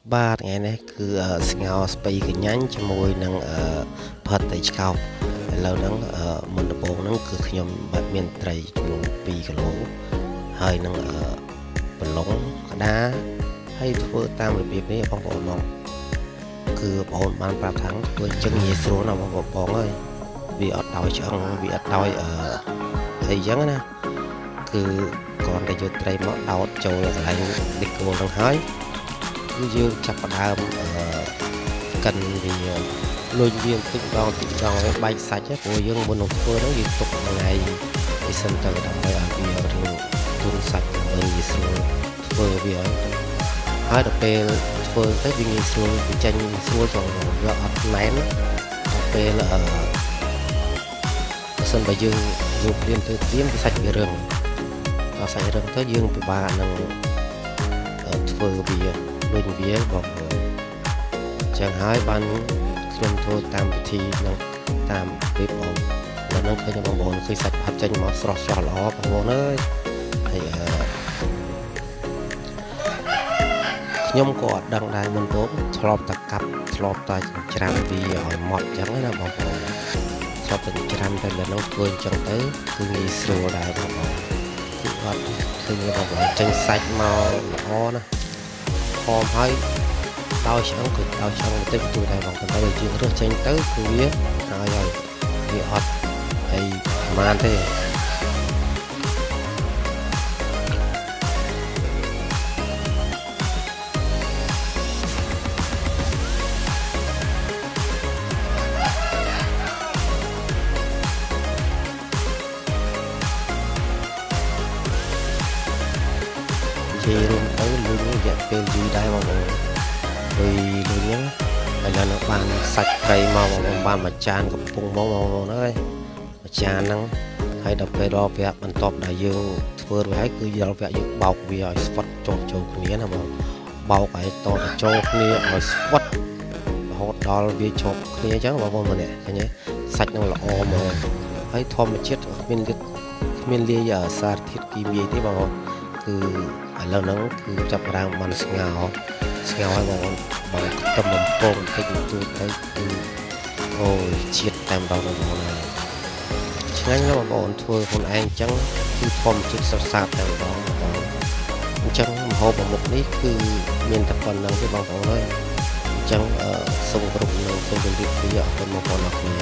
បាទថ្ងៃនេះគឺស្ងោរស្ពៃកញ្ញាញ់ជាមួយនឹងផាត់ត្រីឆ្កោកឥឡូវហ្នឹងមុនដំបូងហ្នឹងគឺខ្ញុំបាទមានត្រីចំនួន2គីឡូហើយនឹងប្រឡុងក្តារហើយធ្វើតាមរបៀបនេះបងប្អូនមកគឺបងប្អូនបានប្រាប់ថាធ្វើអញ្ចឹងងាយស្រួលណាស់បងប្អូនអើយវាអត់ដោយឆ្អឹងវាអត់ដោយអីអញ្ចឹងណាគឺគ្រាន់តែយកត្រីមកដោតចូលកន្លែងដេកគោលហ្នឹងហើយគឺយើងចាប់ផ្ដើមកិនវាលុញវាបន្តិចម្ដងវាបែកសាច់ព្រោះយើងមុននឹងធ្វើហ្នឹងយើងទុកថ្ងៃពីសិនទៅដើម្បីឲ្យវារឿងទុនសាច់ដើម្បីវាស្រួលធ្វើវាហើយដល់ពេលធ្វើទៅវាងាយស្រួលវាចេញស្រួលចូលវាអត់ណែនដល់ពេលបើសិនបើយើងយកព្រាមទៅព្រាមវាសាច់វារឹងដល់សាច់រឹងទៅយើងពិបាកនឹងធ្វើវាលុញវាបងប្អូនចឹងហើយបានខ្ញុំធ្វើតាមវិធីនឹងតាមពីបងដល់នឹងឃើញបងប្អូនឃើញសាច់ផាត់ចេញមកស្រស់ស្រស់ល្អបងប្អូនអើយហើយខ្ញុំក៏អត់ដឹងដែរមុនមកធ្លាប់តែកាប់ធ្លាប់តែច្រាំវាឲ្យម៉ត់ចឹងណាបងប្អូនធ្លាប់តែច្រាំតែលើនោះធ្វើអញ្ចឹងទៅគឺងាយស្រួលដែរបងប្អូនគឺអត់ឃើញបងប្អូនចេញសាច់មកល្អណាហមហើយដោយឆ្អឹងគឺដោយឆ្អឹងបន្តិចទូដែរបងប៉ុន្តែបើយើងរើសចេញទៅគឺវាហើយវាអត់អីប្រហែលទេនិយាយរួមទៅលុញរយៈពេលយូរដែរបងប្អូនហើយលុញហ្នឹងឥឡូវនោះបានសាច់ត្រីមកបងប្អូនបានមួយចានកំពុងមកបងប្អូនអើយមួយចានហ្នឹងហើយដល់ពេលដល់វគ្គបន្ទាប់ដែលយើងធ្វើរួចហើយគឺយកវគ្គយើងបោកវាឲ្យស្វិតចូលគ្នាណាបងបោកឲ្យតទៅចូលគ្នាឲ្យស្វិតរហូតដល់វាជាប់គ្នាអញ្ចឹងបងប្អូនម្នាក់ឃើញទេសាច់នឹងល្អហ្មងហើយធម្មជាតិគ្មានលាយសារធាតុគីមីទេបងប្អូនគឺឥឡូវហ្នឹងគឺចាប់ផ្ដើមបានស្ងោរឲ្យបងប្អូនបើខ្ទឹមបំពងបន្តិចបន្តួចទៅគឺអូយជាតិតែម្ដងបងប្អូនហើយឆ្ងាញ់ណាស់បងប្អូនធ្វើខ្លួនឯងអញ្ចឹងគឺធម្មជាតិសុទ្ធសាធតែម្ដងបងប្អូនអញ្ចឹងម្ហូបមួយមុខនេះគឺមានតែប៉ុណ្្នឹងទេបងប្អូនហើយអញ្ចឹងសូមគ្រប់នឹងសូមជម្រាបលាអរគុណបងប្អូនអរគ្នា